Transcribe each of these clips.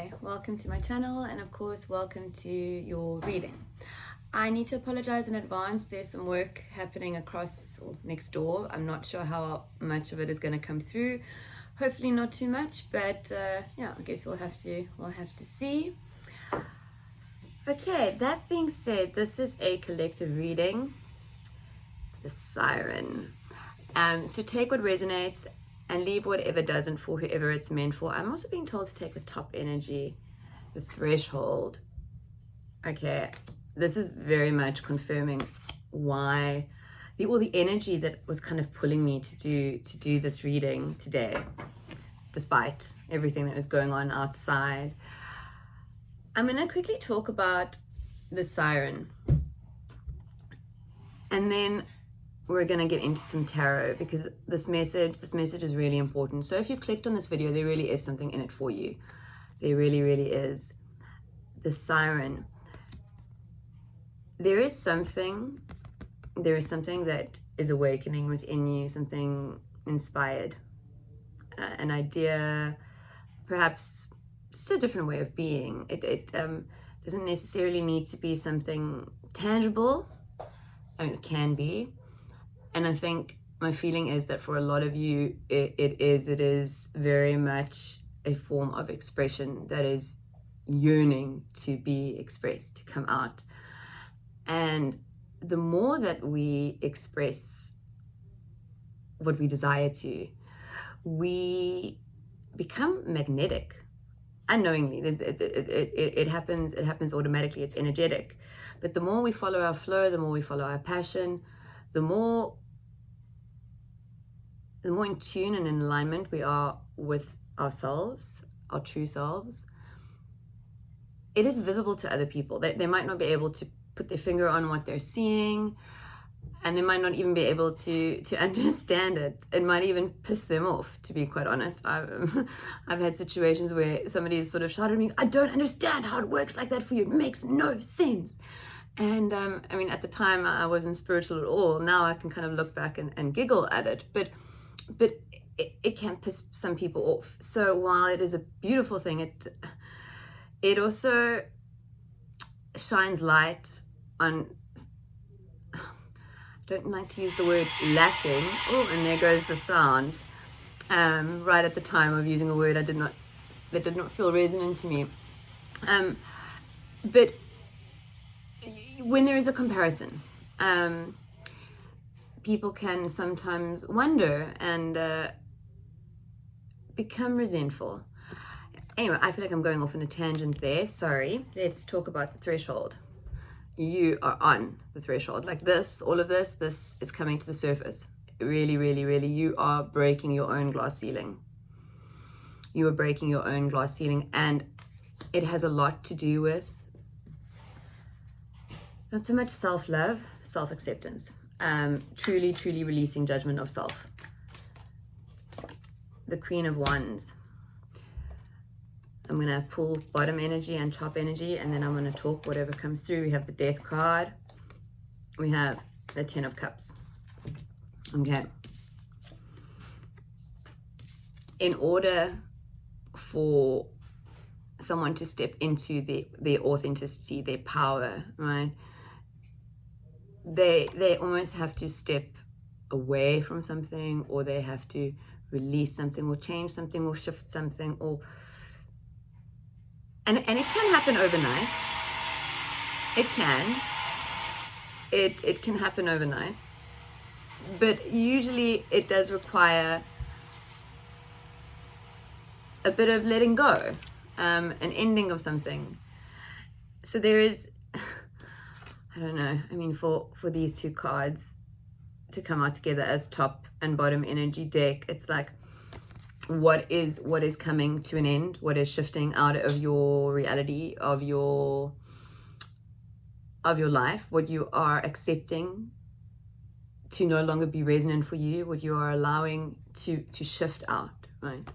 Hi, welcome to my channel, and of course welcome to your reading. I need to apologize in advance. There's some work happening across or next door. I'm not sure how much of it is going to come through. Hopefully not too much, but yeah, I guess we'll have to see. Okay, that being said, this is a collective reading, the siren. So take what resonates and leave whatever doesn't for whoever it's meant for. I'm also being told to take the top energy, the threshold. Okay, this is very much confirming why all the energy that was kind of pulling me to do this reading today, despite everything that was going on outside. I'm going to quickly talk about the siren, and then we're going to get into some tarot, because this message is really important. So if you've clicked on this video, there really is something in it for you. There really is. The siren. There is something that is awakening within you, something inspired, an idea, perhaps just a different way of being. It doesn't necessarily need to be something tangible. I mean, it can be. And I think my feeling is that for a lot of you, it is very much a form of expression that is yearning to be expressed, to come out. And the more that we express what we desire to, we become magnetic. Unknowingly, it happens automatically. It's energetic. But the more we follow our flow, the more we follow our passion, the more in tune and in alignment we are with ourselves, our true selves, it is visible to other people. They might not be able to put their finger on what they're seeing, and they might not even be able to understand it. It might even piss them off, to be quite honest. I've had situations where somebody has sort of shouted at me, "I don't understand how it works like that for you. It makes no sense." And I mean, at the time I wasn't spiritual at all. Now I can kind of look back and giggle at it, but it can piss some people off. So while it is a beautiful thing, it also shines light on, I don't like to use the word lacking. Oh, and there goes the sound. Right at the time of using a word that did not feel resonant to me. But when there is a comparison, people can sometimes wonder and become resentful. Anyway, I feel like I'm going off on a tangent there. Sorry. Let's talk about the threshold. You are on the threshold. Like this, all of this is coming to the surface. Really, you are breaking your own glass ceiling. You are breaking your own glass ceiling, and it has a lot to do with not so much self-love, self-acceptance. Truly releasing judgment of self. The Queen of Wands. I'm going to pull bottom energy and top energy, and then I'm going to talk whatever comes through. We have the Death card. We have the Ten of Cups. Okay. In order for someone to step into their authenticity, their power, right? They almost have to step away from something, or they have to release something, or change something, or shift something, or and it can happen overnight. It can happen overnight, but usually it does require a bit of letting go, an ending of something. So there is, I don't know, I mean, for these two cards to come out together as top and bottom energy deck, it's like, what is coming to an end, what is shifting out of your reality, of your life, what you are accepting to no longer be resonant for you, what you are allowing to shift out, right,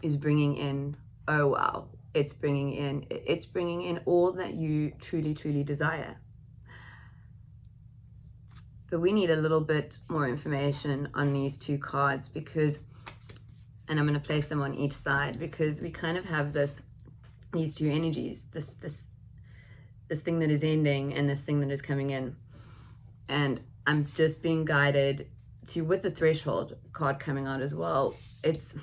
is bringing in, oh wow, it's bringing in all that you truly desire. But we need a little bit more information on these two cards, because, and I'm going to place them on each side, because we kind of have this these two energies, this thing that is ending and this thing that is coming in. And I'm just being guided to, with the threshold card coming out as well, it's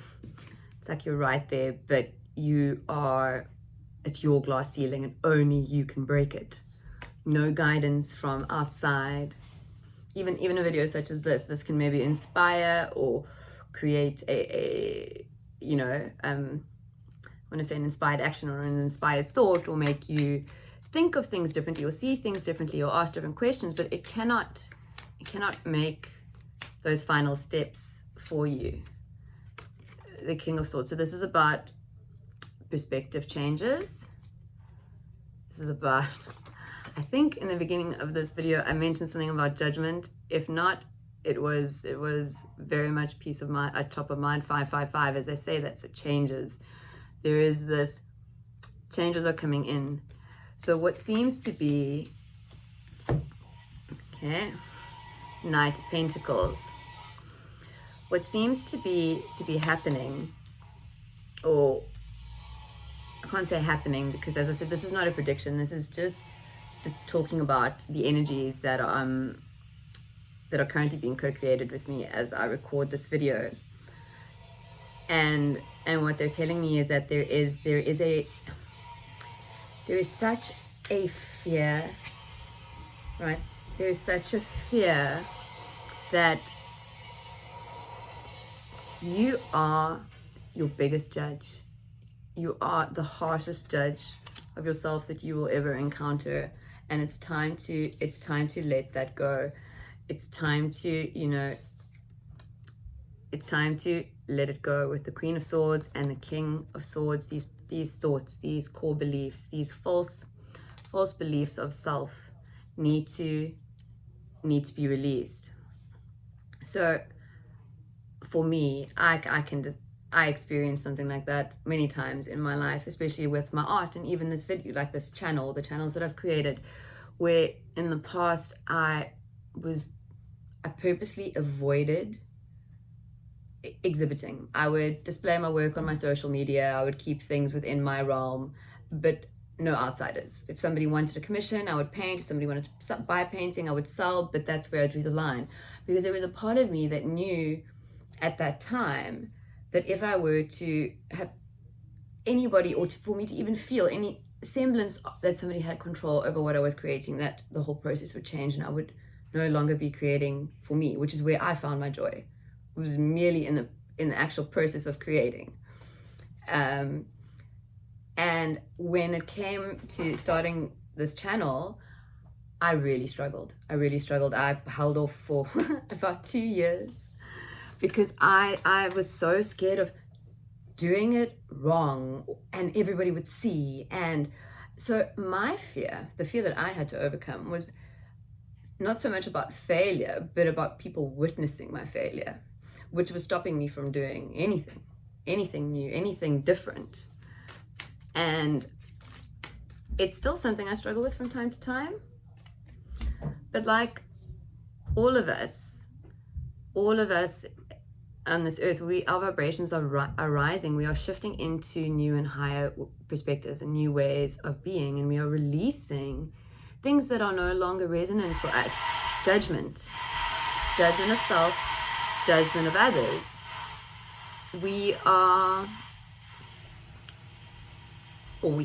like you're right there, but it's your glass ceiling and only you can break it. No guidance from outside. Even a video such as this can maybe inspire or create a I want to say an inspired action or an inspired thought, or make you think of things differently or see things differently or ask different questions, but it cannot make those final steps for you. The King of Swords. So this is about perspective changes. This is about, I think in the beginning of this video I mentioned something about judgment. If not, it was very much peace of mind, at top of mind, 555, as I say that. So changes. There is this, changes are coming in. So what seems to be, okay, Knight of Pentacles. What seems to be happening, or I can't say happening because, as I said, this is not a prediction. This is just talking about the energies that are currently being co-created with me as I record this video. And what they're telling me is that there is such a fear, right? There is such a fear that you are your biggest judge. You are the harshest judge of yourself that you will ever encounter, and it's time to let that go. It's time to, it's time to let it go with the Queen of Swords and the King of Swords. These thoughts, these core beliefs, these false beliefs of self need to be released. So for me, I experienced something like that many times in my life, especially with my art and even this video, like this channel, the channels that I've created, where in the past I purposely avoided exhibiting. I would display my work on my social media. I would keep things within my realm, but no outsiders. If somebody wanted a commission, I would paint. If somebody wanted to buy a painting, I would sell, but that's where I drew the line. Because there was a part of me that knew at that time that if I were to have anybody, or for me to even feel any semblance that somebody had control over what I was creating, that the whole process would change and I would no longer be creating for me, which is where I found my joy. It was merely in the actual process of creating. And when it came to starting this channel, I really struggled. I held off for about 2 years because I was so scared of doing it wrong and everybody would see. And so my fear, the fear that I had to overcome, was not so much about failure, but about people witnessing my failure, which was stopping me from doing anything new, anything different. And it's still something I struggle with from time to time. But like all of us on this earth, our vibrations are rising. We are shifting into new and higher perspectives and new ways of being, and we are releasing things that are no longer resonant for us. Judgment of self, judgment of others. We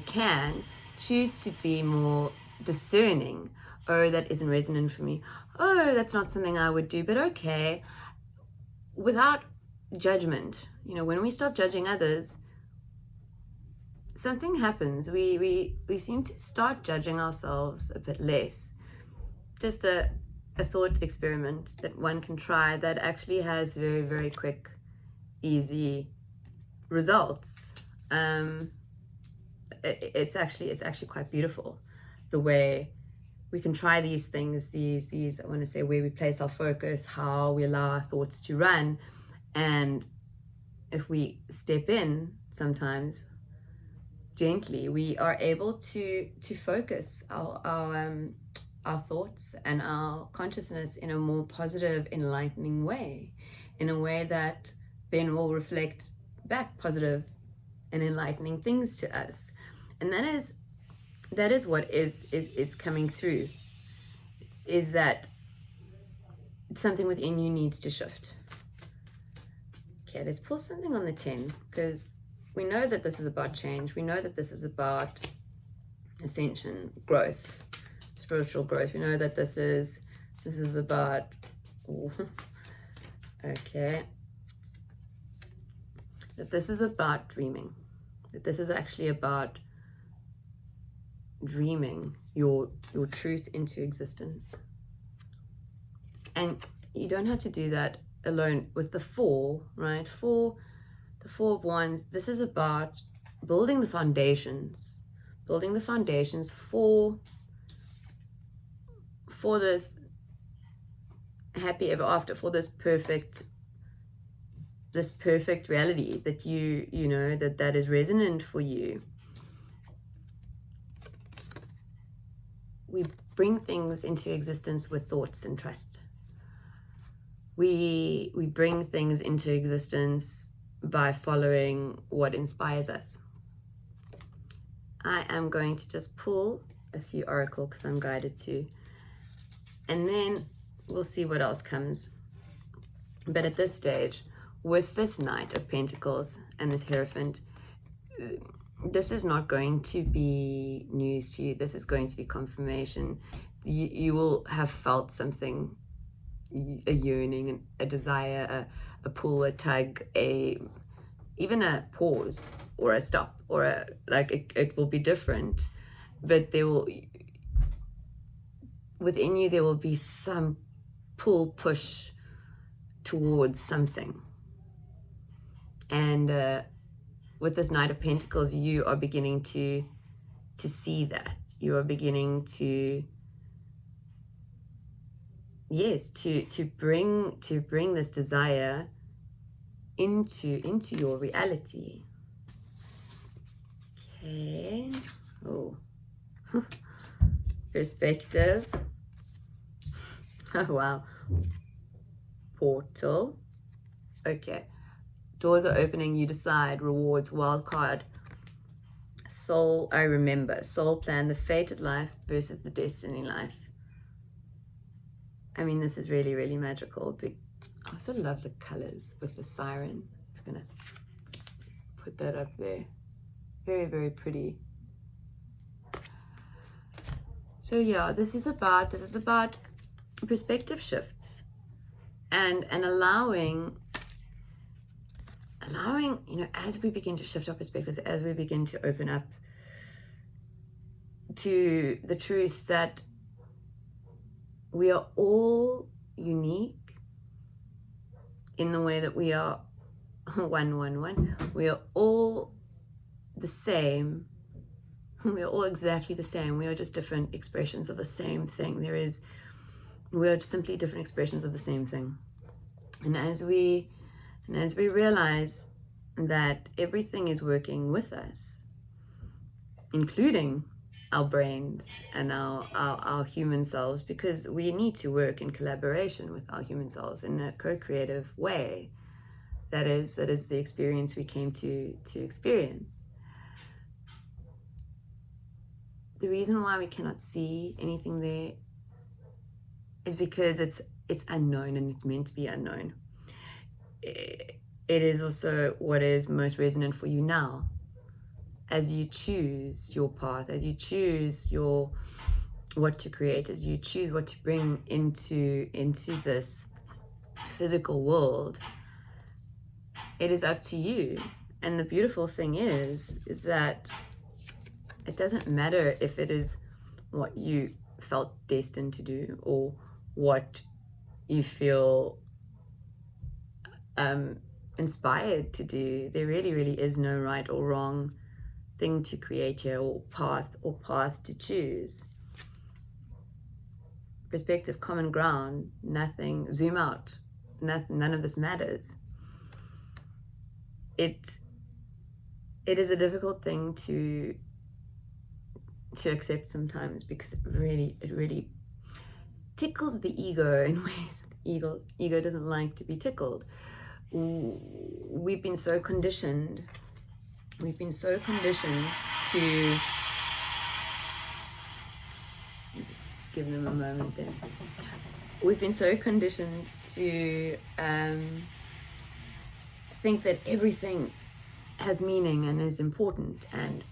can choose to be more discerning. Oh, that isn't resonant for me. Oh, that's not something I would do, but okay. Without judgment, when we stop judging others, something happens. We seem to start judging ourselves a bit less. Just a thought experiment that one can try that actually has very, very quick, easy results. It's actually quite beautiful, the way we can try these things, these I want to say, where we place our focus, how we allow our thoughts to run. And if we step in sometimes gently, we are able to focus our thoughts and our consciousness in a more positive, enlightening way, in a way that then will reflect back positive and enlightening things to us. And that is what is coming through, is that something within you needs to shift. Okay, let's pull something on the 10, because we know that this is about change. We know that this is about ascension, growth, spiritual growth. We know that this is about, okay, that this is about dreaming, that this is actually about dreaming your truth into existence. And you don't have to do that alone. With the 4, right? The 4 of Wands, this is about building the foundations for this happy ever after, for this perfect reality that you know that is resonant for you. We bring things into existence with thoughts and trust. We bring things into existence by following what inspires us. I am going to just pull a few oracle because I'm guided to, and then we'll see what else comes. But at this stage, with this Knight of Pentacles and this Hierophant, this is not going to be news to you. This is going to be confirmation. You will have felt something, a yearning, a desire, a pull, a tug, even a pause or a stop, or it will be different, but within you there will be some pull, push towards something. And with this Knight of Pentacles, you are beginning to see that. You are beginning to, yes, to bring this desire into your reality. Okay. Oh. Perspective. Oh wow. Portal. Okay. Doors are opening, you decide, rewards, wild card. Soul, I remember. Soul plan, the fated life versus the destiny life. I mean, this is really, really magical. I also love the colors with the siren. I'm just gonna put that up there. Very, very pretty. So yeah, this is about perspective shifts and allowing, as we begin to shift our perspectives, as we begin to open up to the truth that we are all unique in the way that we are 111. We are all the same. We are all exactly the same. We are just different expressions of the same thing. We are simply different expressions of the same thing. And as we realize that everything is working with us, including our brains and our human selves, because we need to work in collaboration with our human selves in a co-creative way. That is the experience we came to experience. The reason why we cannot see anything there is because it's unknown, and it's meant to be unknown. It is also what is most resonant for you now, as you choose your path, as you choose what to create, as you choose what to bring into this physical world. It is up to you. And the beautiful thing is that it doesn't matter if it is what you felt destined to do or what you feel inspired to do. There really, really is no right or wrong thing to create here, or path to choose. Perspective, common ground, nothing, zoom out, none of this matters. It is a difficult thing to accept sometimes, because it really tickles the ego in ways that the ego doesn't like to be tickled. We've been so conditioned to, just give them a moment there. We've been so conditioned to think that everything has meaning and is important, and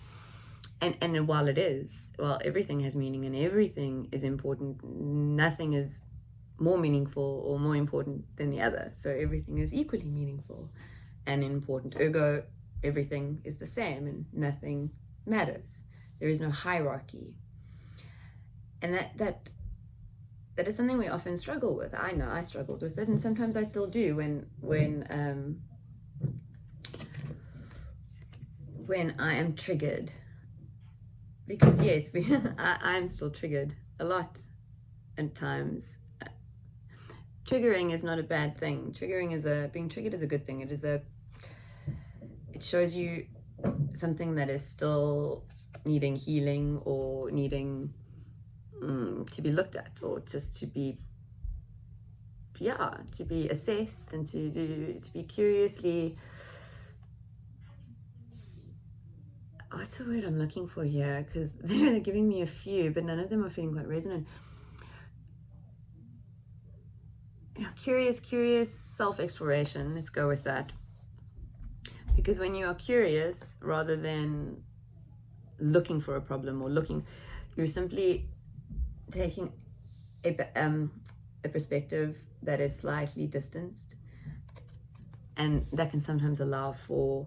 while everything has meaning and everything is important, nothing is more meaningful or more important than the other. So everything is equally meaningful and important. Ergo, everything is the same and nothing matters. There is no hierarchy. And that is something we often struggle with. I know I struggled with it, and sometimes I still do when I am triggered. Because yes, I'm still triggered a lot at times. Triggering is not a bad thing. Being triggered is a good thing. It shows you something that is still needing healing, or needing to be looked at, or just to be assessed, and to be curiously, what's the word I'm looking for here? Because they're giving me a few, but none of them are feeling quite resonant. Curious self-exploration. Let's go with that. Because when you are curious, rather than looking for a problem or you're simply taking a perspective that is slightly distanced, and that can sometimes allow for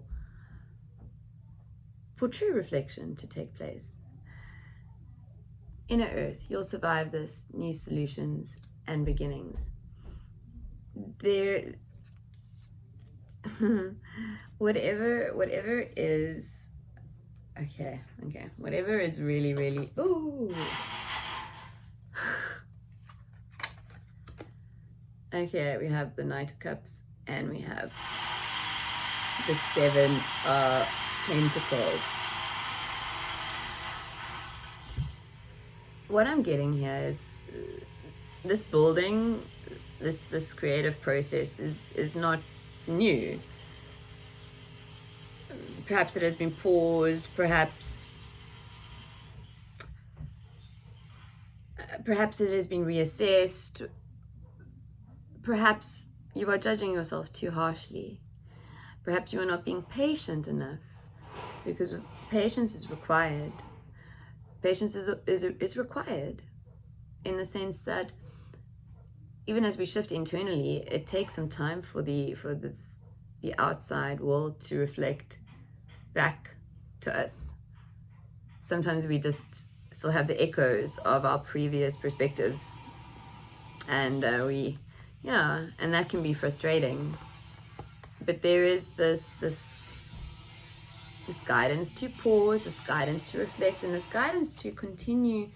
true reflection to take place. Inner Earth, you'll survive this. New solutions and beginnings. There, whatever is okay. Whatever is really. Ooh. Okay, we have the Knight of Cups, and we have the Seven of Pentacles. What I'm getting here is this building, this creative process is not new. Perhaps it has been paused, perhaps it has been reassessed, perhaps you are judging yourself too harshly, perhaps you are not being patient enough, because patience is required. Patience is required in the sense that even as we shift internally, it takes some time for the outside world to reflect back to us. Sometimes we just still have the echoes of our previous perspectives, and and that can be frustrating. But there is this guidance to pause, this guidance to reflect, and this guidance to continue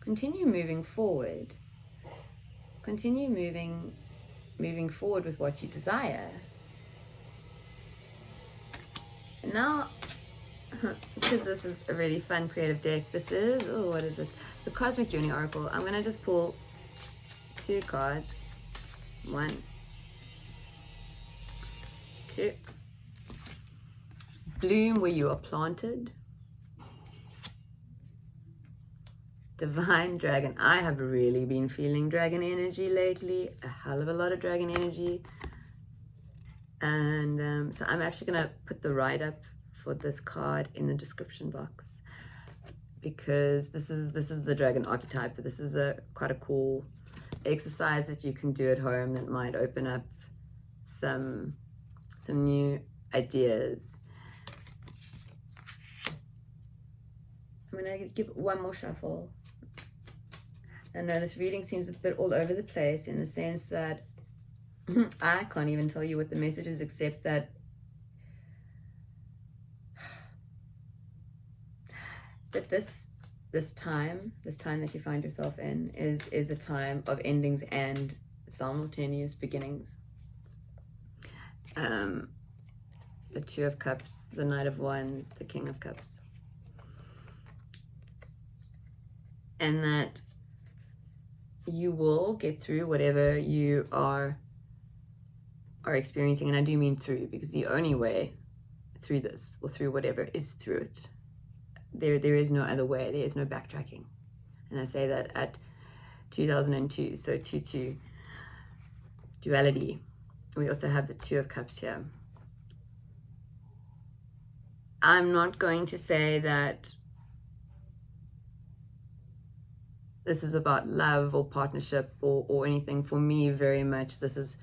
moving forward. Continue moving forward with what you desire. And now, because this is a really fun creative deck, this is, what is it? The Cosmic Journey Oracle. I'm going to just pull 2 cards. 1, 2. Bloom where you are planted. Divine Dragon. I have really been feeling dragon energy lately. A hell of a lot of dragon energy. And so I'm actually going to put the write-up for this card in the description box, because this is the dragon archetype. This is quite a cool exercise that you can do at home that might open up some new ideas. I'm going to give one more shuffle. I know this reading seems a bit all over the place, in the sense that I can't even tell you what the message is, except that this time that you find yourself in is a time of endings and simultaneous beginnings. The Two of Cups, the Knight of Wands, the King of Cups. And that you will get through whatever you are experiencing. And I do mean through, because the only way through this, or through whatever, is through it. There is no other way. There is no backtracking. And I say that at 2002, so 2-2 duality. We also have the Two of Cups here. I'm not going to say that this is about love or partnership or anything. For me, very much this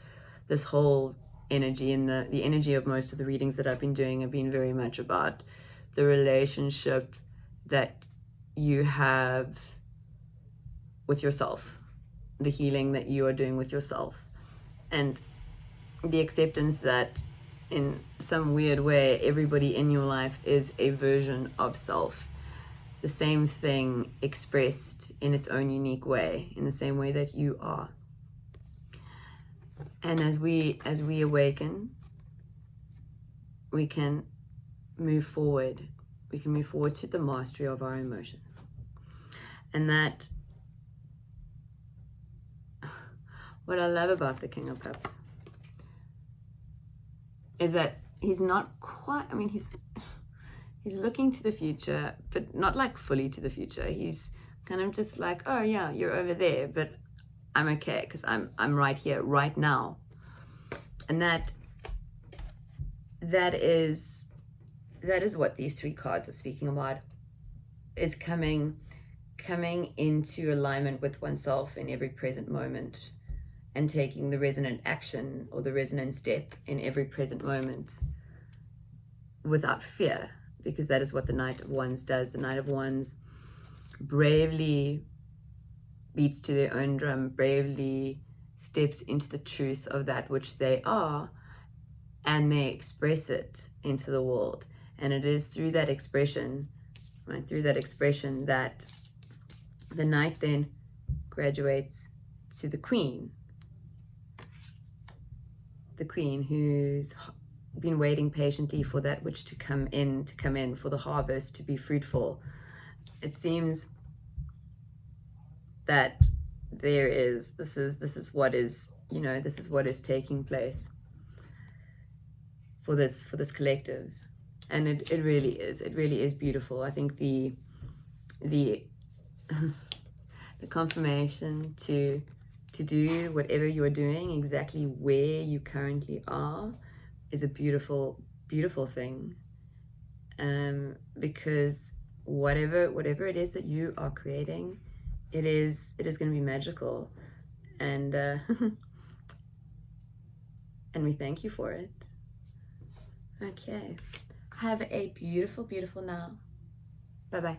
whole energy, and the energy of most of the readings that I've been doing have been very much about the relationship that you have with yourself, the healing that you are doing with yourself, and the acceptance that in some weird way everybody in your life is a version of self, the same thing expressed in its own unique way, in the same way that you are. And as we awaken, we can move forward. We can move forward to the mastery of our emotions. And that, what I love about the King of Cups is that he's not quite, I mean, he's looking to the future, but not like fully to the future. He's kind of just like, oh yeah, you're over there, but I'm okay because I'm right here, right now. And that is what these three cards are speaking about, is coming into alignment with oneself in every present moment, and taking the resonant action or the resonant step in every present moment without fear, because that is what the Knight of Wands does. The Knight of Wands bravely beats to their own drum, bravely steps into the truth of that which they are, and they express it into the world. And it is through that expression, right, through that expression, that the Knight then graduates to the Queen. The Queen who's been waiting patiently for that which to come in, for the harvest to be fruitful. It seems that this is what is, this is what is taking place for this collective. And it really is beautiful. I think the confirmation to do whatever you're doing exactly where you currently are is a beautiful thing, because whatever it is that you are creating, it is going to be magical, and and we thank you for it. Okay, have a beautiful now. Bye bye.